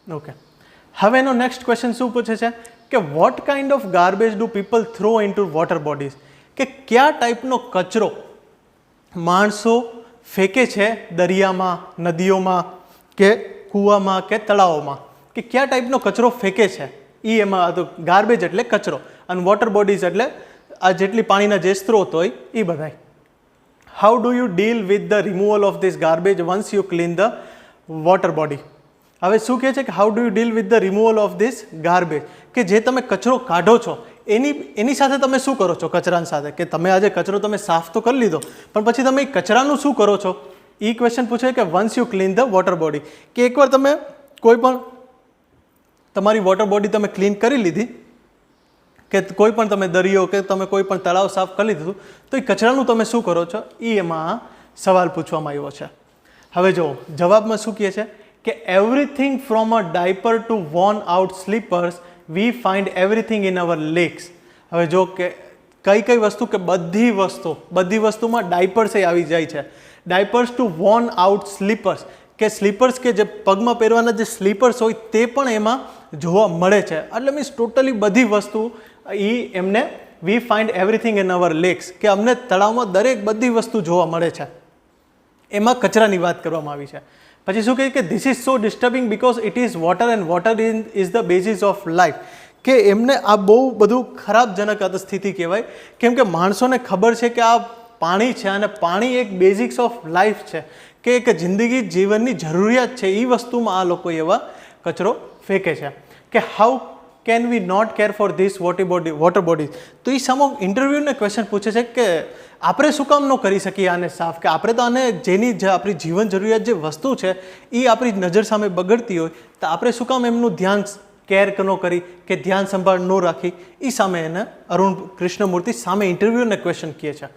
Okay, હવે એનો next question શું પૂછે છે કે what kind of garbage do people throw into water bodies, કે કયા ટાઈપનો કચરો માણસો ફેંકે છે દરિયામાં, નદીઓમાં કે કૂવામાં કે તળાવોમાં, કે કયા ટાઈપનો કચરો ફેંકે છે એ એમાં. તો ગાર્બેજ એટલે કચરો અને વોટર બોડીઝ એટલે આ જેટલી પાણીના જે સ્ત્રોત હોય એ બધાય. How do you deal with the removal of this garbage once you clean the water body. હવે શું કહે છે કે how do you deal with the removal of this garbage, કે જે તમે કચરો કાઢો છો એની સાથે તમે શું કરો છો કચરાની સાથે, કે તમે આજે કચરો તમે સાફ તો કરી લીધો પણ પછી તમે એ કચરાનું શું કરો છો એ ક્વેશ્ચન પૂછે કે once you clean the water body, કે એકવાર તમે કોઈ પણ તમારી વોટર બોડી તમે ક્લીન કરી લીધી, કે કોઈ પણ તમે દરિયો કે તમે કોઈ પણ તળાવ સાફ કરી લીધું તો એ કચરાનું તમે શું કરો છો એ એમાં સવાલ પૂછવામાં આવ્યો છે. હવે જો જવાબમાં શું કહે છે કે everything from a diaper to worn out slippers we find everything in our lakes. હવે જો કે કઈ વસ્તુ, કે બધી વસ્તુમાં ડાયપર્સ એ આવી જાય છે. Diapers two worn out sleepers, કે સ્લીપર્સ કે જે પગમાં પહેરવાના જે સ્લીપર્સ હોય તે પણ એમાં જોવા મળે છે. એટલે મીન્સ ટોટલી બધી વસ્તુ એ એમને we find everything in our lakes, કે અમને તળાવમાં બધી વસ્તુ જોવા મળે છે. એમાં કચરાની વાત કરવામાં આવી છે. પછી શું કહે કે this is so disturbing because it is water and water is the basis of life, કે એમને આ બહુ બધું ખરાબજનક સ્થિતિ કહેવાય, કેમ કે માણસોને ખબર છે કે આ પાણી છે અને પાણી એક બેઝિક્સ ઓફ લાઈફ છે, કે એક જિંદગી જીવનની જરૂરિયાત છે. એ વસ્તુમાં આ લોકો એવા કચરો ફેંકે છે. કે how can we not care for this water bodies. તો એ સામો ઇન્ટરવ્યૂને ક્વેશ્ચન પૂછે છે કે આપણે શું કામ ન કરી શકીએ આને સાફ, કે આપણે તો આને જેની આપણી જીવન જરૂરિયાત જે વસ્તુ છે એ આપણી નજર સામે બગડતી હોય તો આપણે શું કામ એમનું ધ્યાન કેર ન કરી, કે ધ્યાન સંભાળ ન રાખી. એ સામે એને અરુણ કૃષ્ણમૂર્તિ સામે ઇન્ટરવ્યૂને ક્વેશ્ચન કહે છે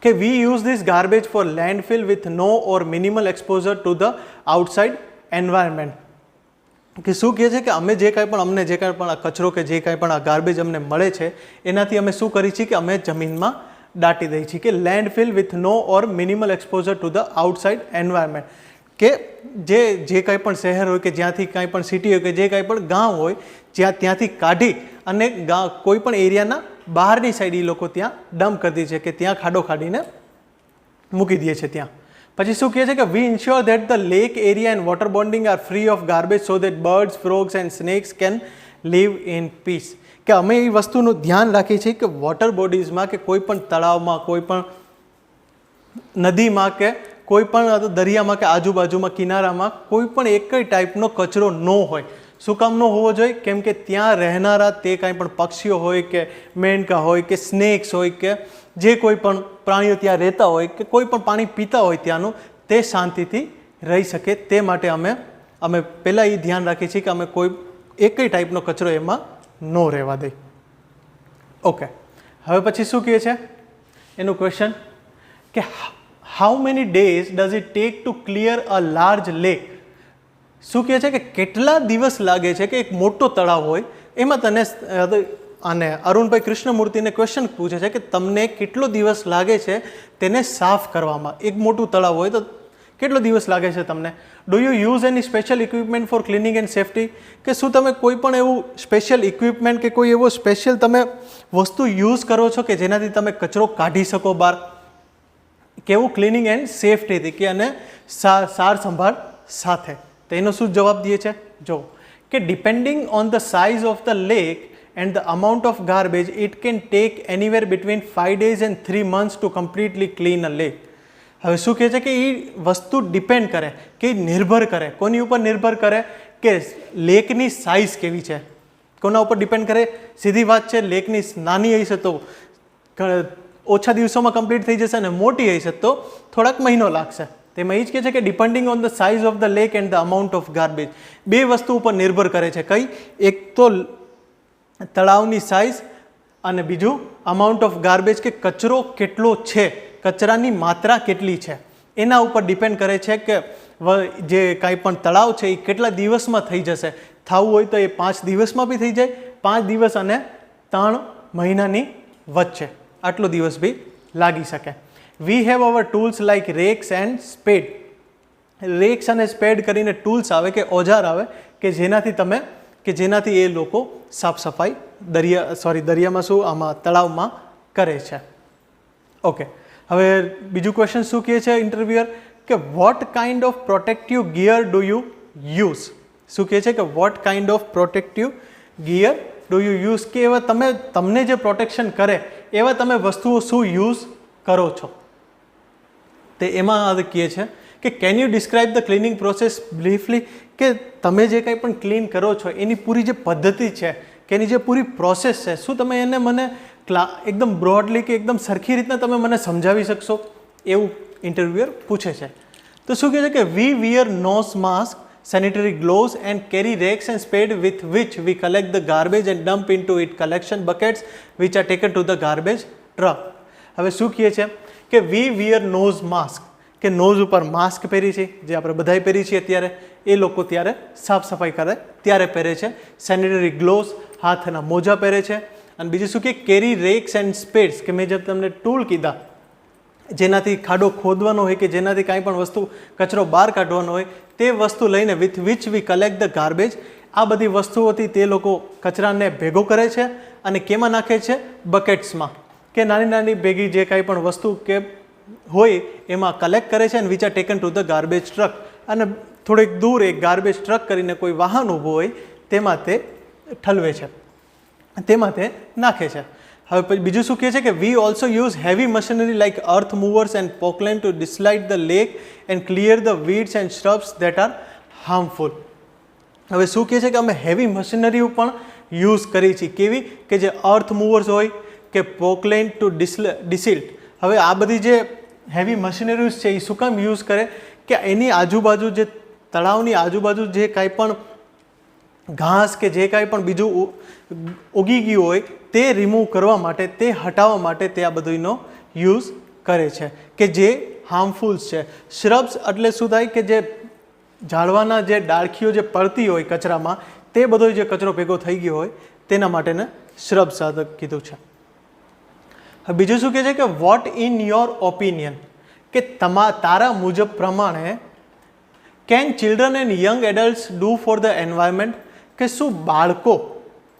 કે we use this garbage for landfill with no or minimal exposure to the outside environment. કે શું કહે છે કે અમને જે કાંઈ પણ આ કચરો કે જે કાંઈ પણ આ ગાર્બેજ અમને મળે છે એનાથી અમે શું કરીએ છીએ કે અમે જમીનમાં દાટી દઈએ છીએ, કે landfill with no or minimal exposure to the outside environment, કે જે કાંઈ પણ શહેર હોય કે જ્યાંથી કાંઈ પણ સિટી હોય કે જે કાંઈ પણ ગામ હોય ત્યાંથી કાઢી અને કોઈ પણ એરિયાના બહારની સાઈડ એ લોકો ત્યાં ડમ્પ કરી દે છે, કે ત્યાં ખાડો ખાડીને મૂકી દે છે ત્યાં. પછી શું કહે છે કે we ensure that the lake area and water bonding are free of garbage so that birds, frogs and snakes can live in peace. કે અમે એ વસ્તુનું ધ્યાન રાખીએ છીએ કે વોટર બોડીઝમાં કે કોઈ પણ તળાવમાં, કોઈ પણ નદીમાં કે કોઈ પણ દરિયામાં કે આજુબાજુમાં કિનારામાં કોઈ પણ એક ટાઈપનો કચરો ન હોય. શું કામ ન હોવો જોઈએ? કેમ કે ત્યાં રહેનારા તે કાંઈ પણ પક્ષીઓ હોય કે મેંઢકા હોય કે સ્નેક્સ હોય કે જે કોઈ પણ પ્રાણીઓ ત્યાં રહેતા હોય કે કોઈ પણ પાણી પીતા હોય ત્યાંનું, તે શાંતિથી રહી શકે. તે માટે અમે પહેલાં એ ધ્યાન રાખીએ છીએ કે અમે કોઈ એક ટાઈપનો કચરો એમાં ન રહેવા દઈએ. ઓકે, હવે પછી શું કહે છે એનું ક્વેશ્ચન કે how many days does it take to clear a large lake. શું કહે છે કે કેટલા દિવસ લાગે છે કે એક મોટો તળાવ હોય એમાં તને, અને અરુણભાઈ કૃષ્ણમૂર્તિને ક્વેશ્ચન પૂછે છે કે તમને કેટલો દિવસ લાગે છે તેને સાફ કરવામાં. એક મોટું તળાવ હોય તો કેટલો દિવસ લાગે છે તમને? Do you use any special equipment for cleaning and safety, કે શું તમે કોઈ પણ એવું સ્પેશિયલ ઇક્વિપમેન્ટ કે કોઈ એવો સ્પેશિયલ તમે વસ્તુ યુઝ કરો છો કે જેનાથી તમે કચરો કાઢી શકો બહાર, કેવું ક્લિનિંગ એન્ડ સેફ્ટીથી, કે અને સાર સંભાળ સાથે. તો એનો શું જવાબ દે છે જો, કે depending on the size of the lake and the amount of garbage it can take anywhere between 5 days and 3 months to completely clean a lake. હવે શું કહે છે કે એ વસ્તુ ડિપેન્ડ કરે, કે નિર્ભર કરે. કોની ઉપર નિર્ભર કરે? કે લેકની સાઇઝ કેવી છે. કોના ઉપર ડિપેન્ડ કરે? સીધી વાત છે, લેકની નાની હશે તો ઓછા દિવસોમાં કમ્પ્લીટ થઈ જશે અને મોટી હશે તો થોડાક મહિનો લાગશે. તેમાં એ જ કહે છે કે depending on the size of the lake and the amount of garbage. બે વસ્તુ ઉપર નિર્ભર કરે છે. કઈ? એક તો તળાવની સાઇઝ અને બીજું અમાઉન્ટ ઓફ ગાર્બેજ, કે કચરો કેટલો છે, કચરાની માત્રા કેટલી છે, એના ઉપર ડિપેન્ડ કરે છે કે જે કાંઈ પણ તળાવ છે એ કેટલા દિવસમાં થઈ જશે. થવું હોય તો એ 5 દિવસમાં બી થઈ જાય, 5 દિવસ અને 3 મહિનાની વચ્ચે આટલો દિવસ બી લાગી શકે. We have our tools like rakes and spade. Rakes અને સ્પેડ કરીને ટૂલ્સ આવે કે ઓજાર આવે કે જેનાથી એ લોકો સાફ સફાઈ દરિયામાં શું આમાં તળાવમાં કરે છે. ઓકે, હવે બીજું ક્વેશ્ચન શું કહે છે ઇન્ટરવ્યુઅર કે what kind of protective gear do you use. શું કહે છે કે what kind of protective gear do you use, કે એવા તમને જે પ્રોટેક્શન કરે એવા તમે વસ્તુઓ શું યુઝ કરો છો. તે એમાં કહે છે કે can you describe the cleaning process briefly, કે તમે જે કંઈ પણ ક્લીન કરો છો એની પૂરી જે પદ્ધતિ છે કે એની જે પૂરી પ્રોસેસ છે, શું તમે એને મને એકદમ બ્રોડલી કે એકદમ સરખી રીતના તમે મને સમજાવી શકશો, એવું ઇન્ટરવ્યુઅર પૂછે છે. તો શું કહે છે કે we wear nose mask, sanitary gloves and carry rakes and spade with which we collect the garbage and dump into it collection buckets which are taken to the garbage truck. હવે શું કહે છે કે વી વિયર નોઝ માસ્ક, કે nose ઉપર mask પહેરી છે જે આપણે બધાય પહેરી છીએ અત્યારે, એ લોકો ત્યારે સાફ સફાઈ કરે ત્યારે પહેરે છે. સેનિટરી ગ્લોવ્સ, હાથના મોજા પહેરે છે. અને બીજું શું કે કેરી રેક્સ એન્ડ સ્પેડ્સ, કે મેં જે તમને ટૂલ કીધા જેનાથી ખાડો ખોદવાનો હોય કે જેનાથી કાંઈ પણ વસ્તુ કચરો બહાર કાઢવાનો હોય તે વસ્તુ લઈને with which we collect the garbage, આ બધી વસ્તુઓથી તે લોકો કચરાને ભેગો કરે છે અને કેમાં નાખે છે, બકેટ્સમાં, કે નાની નાની ભેગી જે કાંઈ પણ વસ્તુ કે હોય એમાં કલેક્ટ કરે છે. અને which are taken to the garbage truck, અને થોડીક દૂર એક ગાર્બેજ ટ્રક કરીને કોઈ વાહન ઊભું હોય તેમાં તે ઠલવે છે, તેમાં તે નાખે છે. હવે બીજું શું કહે છે કે we also use heavy machinery like earth movers and Poclain to desilt the lake and clear the weeds and shrubs that are harmful. હવે શું કહે છે કે અમે હેવી મશીનરીઓ પણ યુઝ કરી છીએ, કેવી કે જે અર્થ મૂવર્સ હોય કે પોકલેન ટુ ડિસિલ્ટ. હવે આ બધી જે હેવી મશીનરીઝ છે એ શું કામ યુઝ કરે કે એની આજુબાજુ જે તળાવની આજુબાજુ જે કાંઈ પણ ઘાસ કે જે કાંઈ પણ બીજું ઉગી ગયું હોય તે રિમૂવ કરવા માટે, તે હટાવવા માટે તે આ બધુંનો યુઝ કરે છે કે જે હાર્મફુલ્સ છે. શ્રબ્સ એટલે શું થાય કે જે ઝાડવાના જે ડાળખીઓ જે પડતી હોય કચરામાં, તે બધો જે કચરો ભેગો થઈ ગયો હોય તેના માટેને શ્રબ્સ કીધું છે. હવે બીજું શું કહે છે કે વોટ ઇન યોર ઓપિનિયન, કે તારા મુજબ પ્રમાણે can children and young adults do for the environment, કે શું બાળકો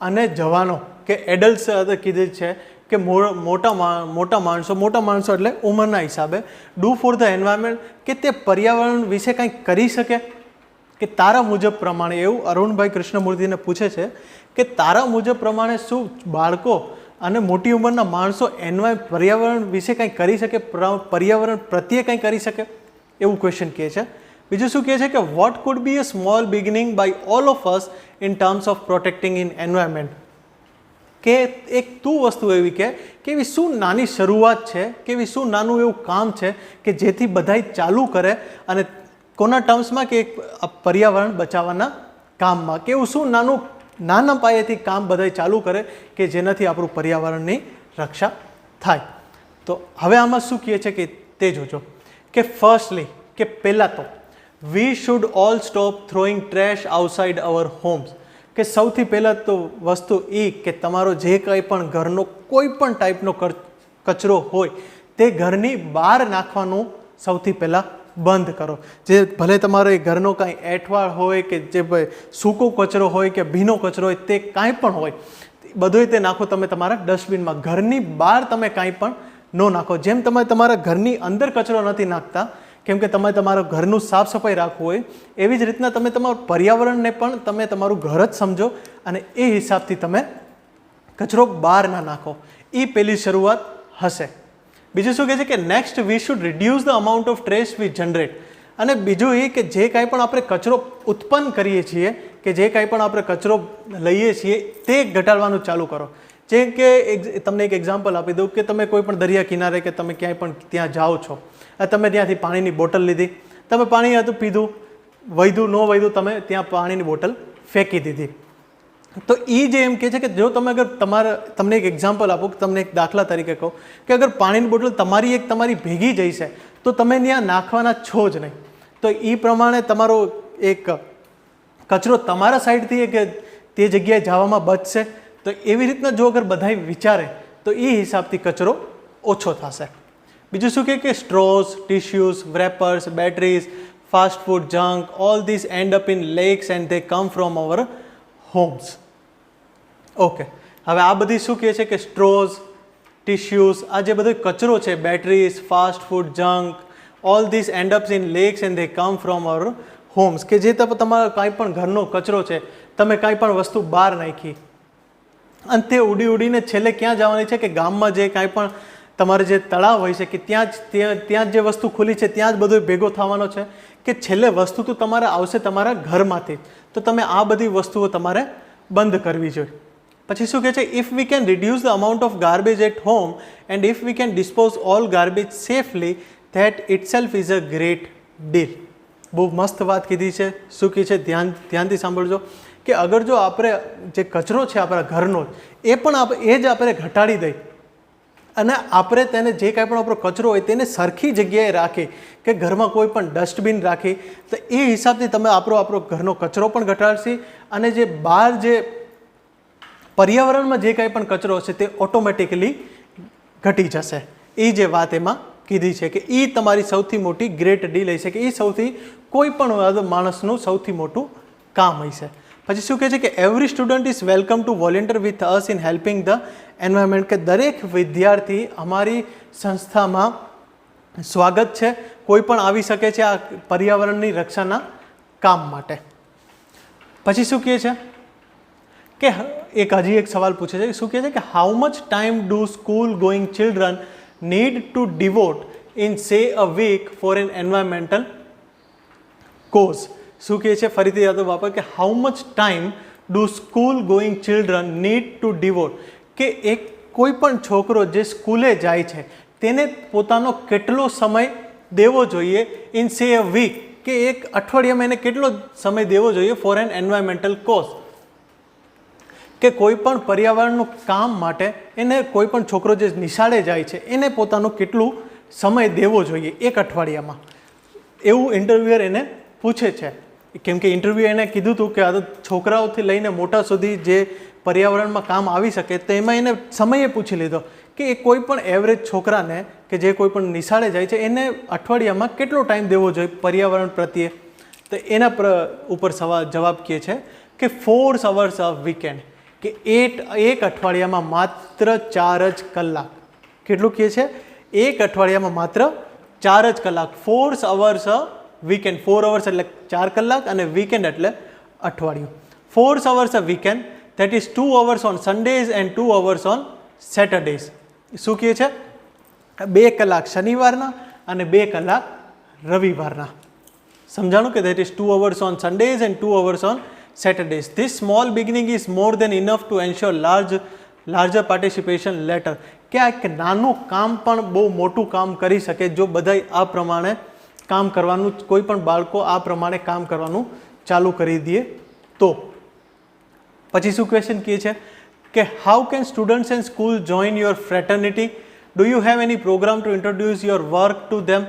અને જવાનો કે એડલ્ટ્સ કીધું છે કે મોટા માણસો એટલે ઉંમરના હિસાબે ડુ ફોર ધ એન્વાયરમેન્ટ, કે તે પર્યાવરણ વિશે કંઈક કરી શકે, કે તારા મુજબ પ્રમાણે, એવું અરુણભાઈ કૃષ્ણમૂર્તિને પૂછે છે કે તારા મુજબ પ્રમાણે શું બાળકો અને મોટી ઉંમરના માણસો પર્યાવરણ વિશે કંઈક કરી શકે, પર્યાવરણ પ્રત્યે કંઈ કરી શકે, એવું ક્વેશ્ચન કહે છે. બીજું શું કહે છે કે what could be a small beginning by all of us in terms of protecting in environment, કે એક તું વસ્તુ એવી કે એવી શું નાની શરૂઆત છે, કે એવી શું નાનું એવું કામ છે કે જેથી બધાય ચાલુ કરે અને કોના ટર્મ્સમાં કે પર્યાવરણ બચાવવાના કામમાં, કે એવું શું નાના પાયેથી કામ બધાય ચાલુ કરે કે જેનાથી આપણું પર્યાવરણની રક્ષા થાય. તો હવે આમાં શું કહે છે કે તે જોજો કે ફર્સ્ટલી, કે પહેલાં તો we should all stop throwing trash outside our homes, કે સૌથી પહેલાં તો વસ્તુ એ કે તમારો જે કંઈ પણ ઘરનો કોઈ પણ ટાઈપનો કચરો હોય તે ઘરની બહાર નાખવાનું સૌથી પહેલાં બંધ કરો. જે ભલે તમારો એ ઘરનો કાંઈ એઠવાડ હોય કે જે સૂકો કચરો હોય કે ભીનો કચરો હોય, તે કાંઈ પણ હોય બધુંય તે નાખો તમે તમારા ડસ્ટબિનમાં. ઘરની બહાર તમે કાંઈ પણ ન નાખો. જેમ તમે તમારા ઘરની અંદર કચરો નથી નાખતા કેમ કે તમે તમારા ઘરનું સાફ સફાઈ રાખવું હોય, એવી જ રીતના તમે તમારું પર્યાવરણને પણ તમે તમારું ઘર જ સમજો અને એ હિસાબથી તમે કચરો બહાર ના નાખો. એ પહેલી શરૂઆત હશે. બીજું શું કહે છે કે next we should reduce the amount of trash we generate, અને બીજું એ કે જે કાંઈ પણ આપણે કચરો ઉત્પન્ન કરીએ છીએ, કે જે કાંઈ પણ આપણે કચરો લઈએ છીએ તે ઘટાડવાનું ચાલુ કરો. જેમ કે તમને એક એક્ઝામ્પલ આપી દઉં કે તમે કોઈ પણ દરિયા કિનારે કે તમે ક્યાંય પણ ત્યાં જાઓ છો, તમે ત્યાંથી પાણીની બોટલ લીધી, તમે પાણી હતું પીધું, વૈધું ન વૈધું, તમે ત્યાં પાણીની બોટલ ફેંકી દીધી. તો એ જે એમ કહે છે કે જો તમે અગર તમને એક એક્ઝામ્પલ આપો, તમને એક દાખલા તરીકે કહો કે અગર પાણીની બોટલ તમારી ભેગી જઈ છે તો તમે ત્યાં નાખવાના છો જ નહીં. તો એ પ્રમાણે તમારો એક કચરો તમારા સાઈડથી કે તે જગ્યાએ જવામાં બચશે. તો એવી રીતના જો અગર બધાય વિચારે તો એ હિસાબથી કચરો ઓછો થશે. બીજું શું કે straws, tissues, wrappers, batteries, fast food, junk, all these end up in lakes and they come from our homes. Okay, હવે આ બધી શું કહે છે કે સ્ટ્રોઝ, ટિશ્યુઝ, આ જે બધો કચરો છે, batteries, fast food, junk, all this end ups in lakes and they come from our homes. કે જે તમારા કાંઈ પણ ઘરનો કચરો છે, તમે કાંઈ પણ વસ્તુ બહાર નાખી અને તે ઉડી ઉડીને છેલ્લે ક્યાં જવાની છે કે ગામમાં જે કાંઈ પણ તમારે જે તળાવ હોય છે કે ત્યાં જ જે વસ્તુ ખુલી છે ત્યાં જ બધું ભેગો થવાનો છે. કે છેલ્લે વસ્તુ તો તમારે આવશે તમારા ઘરમાંથી. તો તમે આ બધી વસ્તુઓ તમારે બંધ કરવી જોઈએ. પછી શું કહે છે, if we can reduce the amount of garbage at home and if we can dispose all garbage safely that itself is a great deal. બહુ મસ્ત વાત કીધી છે. શું કહે છે, ધ્યાનથી સાંભળજો કે અગર જો આપણે જે કચરો છે આપણા ઘરનો એ પણ એ જ આપણે ઘટાડી દઈએ અને આપણે તેને જે કાંઈ પણ આપણો કચરો હોય તેને સરખી જગ્યાએ રાખી કે ઘરમાં કોઈ પણ ડસ્ટબિન રાખી, તો એ હિસાબથી તમે આપણો ઘરનો કચરો પણ ઘટાડશી અને જે બહાર જે પર્યાવરણમાં જે કાંઈ પણ કચરો હશે તે ઓટોમેટિકલી ઘટી જશે. એ જે વાત એમાં કીધી છે કે એ તમારી સૌથી મોટી ગ્રેટ ડીલ હશે, કે એ સૌથી કોઈ પણ માણસનું સૌથી મોટું કામ હશે. પછી શું કહે છે કે every student is welcome to volunteer with us in helping the environment. કે દરેક વિદ્યાર્થી અમારી સંસ્થામાં સ્વાગત છે, કોઈ પણ આવી શકે છે આ પર્યાવરણની રક્ષાના કામ માટે. પછી શું કહે છે કે હજી એક સવાલ પૂછે છે, શું કહે છે કે how much time do school going children need to devote in say a week for an environmental cause. શું કહે છે, ફરીથી યાદ વાપર કે how much time do school going children need to devote. કે એક કોઈ પણ છોકરો જે સ્કૂલે જાય છે તેને પોતાનો કેટલો સમય દેવો જોઈએ ઇન સે અ વીક, કે એક અઠવાડિયામાં એને કેટલો સમય દેવો જોઈએ ફોર એન એન્વાયરમેન્ટલ કોઝ. કે કોઈ પણ પર્યાવરણનું કામ માટે એને કોઈ પણ છોકરો જે નિશાળે જાય છે એને પોતાનું કેટલું સમય દેવો જોઈએ એક અઠવાડિયામાં, એવું ઇન્ટરવ્યુઅર એને પૂછે છે. કેમ કે ઇન્ટરવ્યૂ એને કીધું હતું કે આ તો છોકરાઓથી લઈને મોટા સુધી જે પર્યાવરણમાં કામ આવી શકે, તો એમાં એને સમયે પૂછી લીધો કે એ કોઈ પણ એવરેજ છોકરાને કે જે કોઈ પણ નિશાળે જાય છે એને અઠવાડિયામાં કેટલો ટાઈમ દેવો જોઈએ પર્યાવરણ પ્રત્યે. તો એના ઉપર જવાબ કહે છે કે 4 hours ઓફ વીકેન્ડ. કે એક અઠવાડિયામાં માત્ર 4 જ કલાક. કેટલું કહે છે, એક અઠવાડિયામાં માત્ર 4 જ કલાક. 4 hours અ વીકેન્ડ. 4 hours એટલે 4 કલાક અને વીકેન્ડ એટલે અઠવાડિયું. 4 hours a weekend, that is 2 hours on Sundays and 2 hours on Saturdays. શું કહે છે, 2 કલાક શનિવારના અને 2 કલાક રવિવારના. સમજાણું કે that is 2 hours on Sundays and 2 hours on Saturdays. This small beginning is more than enough to ensure larger participation later. કે આ એક નાનું કામ પણ બહુ મોટું કામ કરી શકે જો બધા આ પ્રમાણે કામ કરવાનું, કોઈ પણ બાળકો આ પ્રમાણે કામ કરવાનું ચાલુ કરી દે તો. પછી શું ક્વેશ્ચન કહે છે કે how can students and school join your fraternity? Do you have any program to introduce your work to them?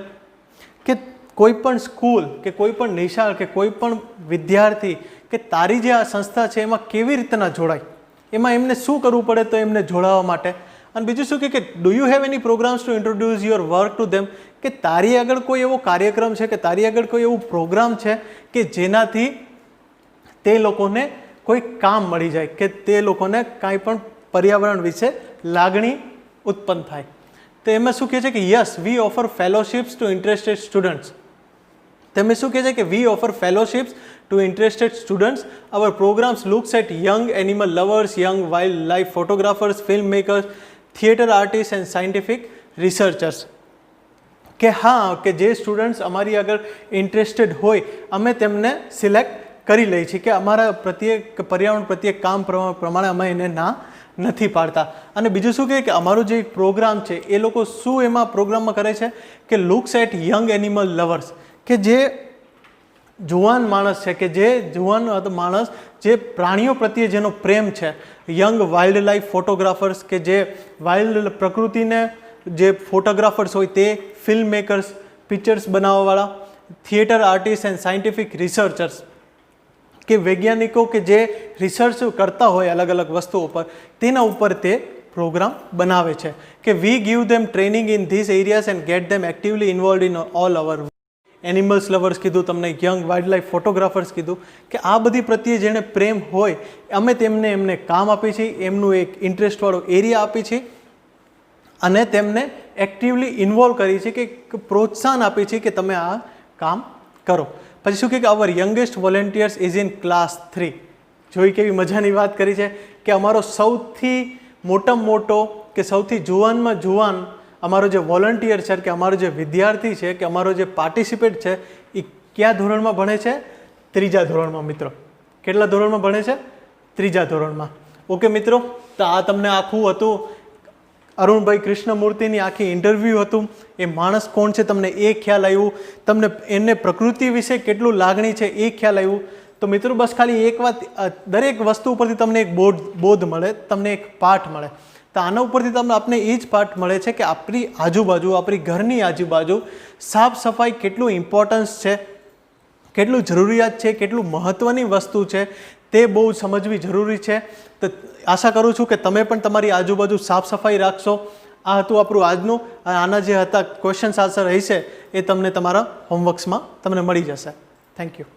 કે કોઈ પણ સ્કૂલ કે કોઈ પણ નિશાળ કે કોઈ પણ વિદ્યાર્થી કે તારી જે આ સંસ્થા છે એમાં કેવી રીતના જોડાય, એમાં એમને શું કરવું પડે તો એમને જોડાવા માટે. અને બીજું શું કે do you have any programs to introduce your work to them? કે તારી આગળ કોઈ એવો કાર્યક્રમ છે કે તારી આગળ કોઈ એવું પ્રોગ્રામ છે કે જેનાથી તે લોકોને કોઈ કામ મળી જાય, કે તે લોકોને કાંઈ પણ પર્યાવરણ વિશે લાગણી ઉત્પન્ન થાય. તો એમાં શું કહે છે કે yes we offer fellowships to interested students. તમે શું કહે છે કે we offer fellowships to interested students. Our programs looks at young animal lovers, young wildlife photographers, film makers, theatre artist and scientific researchers. કે હા, કે જે students અમારી આગળ ઇન્ટરેસ્ટેડ હોય અમે તેમને સિલેક્ટ કરી લઈએ છીએ, કે અમારા પર્યાવરણ પ્રત્યે કામ પ્રમાણે અમે એને ના નથી પાડતા. અને બીજું શું કહે કે અમારો જે પ્રોગ્રામ છે એ લોકો શું એમાં પ્રોગ્રામમાં કરે છે કે looks at young animal lovers. કે જે જુવાન માણસ છે, કે જે જુવાન માણસ જે પ્રાણીઓ પ્રત્યે જેનો પ્રેમ છે, યંગ વાઇલ્ડ લાઈફ ફોટોગ્રાફર્સ કે જે વાઇલ્ડ પ્રકૃતિને જે ફોટોગ્રાફર્સ હોય તે, ફિલ્મ મેકર્સ પિક્ચર્સ બનાવવાવાળા, theatre artist and scientific researchers કે વૈજ્ઞાનિકો કે જે રિસર્ચ કરતા હોય અલગ અલગ વસ્તુઓ પર, તેના ઉપર તે પ્રોગ્રામ બનાવે છે. કે we give them training in this areas and get them actively involve in all our animals lovers કીધું, તમને યંગ વાઇલ્ડ લાઈફ ફોટોગ્રાફર્સ કીધું, કે આ બધી પ્રત્યે જેણે પ્રેમ હોય અમે એમને કામ આપીએ છીએ, એમનું એક ઇન્ટરેસ્ટવાળો એરિયા આપીએ છીએ અને તેમને એક્ટિવલી ઇન્વોલ્વ કરીએ છીએ, કે પ્રોત્સાહન આપીએ છીએ કે તમે આ કામ કરો. પછી શું કે our youngest volunteers is in class 3. જોઈ કેવી મજાની વાત કરી છે કે અમારો સૌથી મોટામાં મોટો કે સૌથી જુવાનમાં જુવાન અમારો જે વોલન્ટિયર છે, કે અમારો જે વિદ્યાર્થી છે, કે અમારો જે પાર્ટિસિપેટ છે, એ કયા ધોરણમાં ભણે છે? 3જા ધોરણમાં. મિત્રો કેટલા ધોરણમાં ભણે છે? 3જા ધોરણમાં. ઓકે મિત્રો, તો આ તમને આખું હતું અરુણભાઈ કૃષ્ણમૂર્તિની આખી ઇન્ટરવ્યૂ હતું. એ માણસ કોણ છે તમને એ ખ્યાલ આવ્યું, તમને એને પ્રકૃતિ વિશે કેટલું લાગણી છે એ ખ્યાલ આવ્યું. તો મિત્રો બસ ખાલી એક વાત, દરેક વસ્તુ ઉપરથી તમને એક બોધ મળે, તમને એક પાઠ મળે. તો આના ઉપરથી તમને આપણે એ જ પાઠ મળે છે કે આપણી આજુબાજુ, આપણી ઘરની આજુબાજુ સાફ સફાઈ કેટલું ઇમ્પોર્ટન્સ છે, કેટલું જરૂરિયાત છે, કેટલું મહત્ત્વની વસ્તુ છે, તે બહુ સમજવી જરૂરી છે. તો આશા કરું છું કે તમે પણ તમારી આજુબાજુ સાફ સફાઈ રાખશો. આ હતું આપણું આજનું. આના જે હતા ક્વેશ્ચન્સ આન્સર હશે એ તમને તમારા હોમવર્ક્સમાં તમને મળી જશે. Thank you.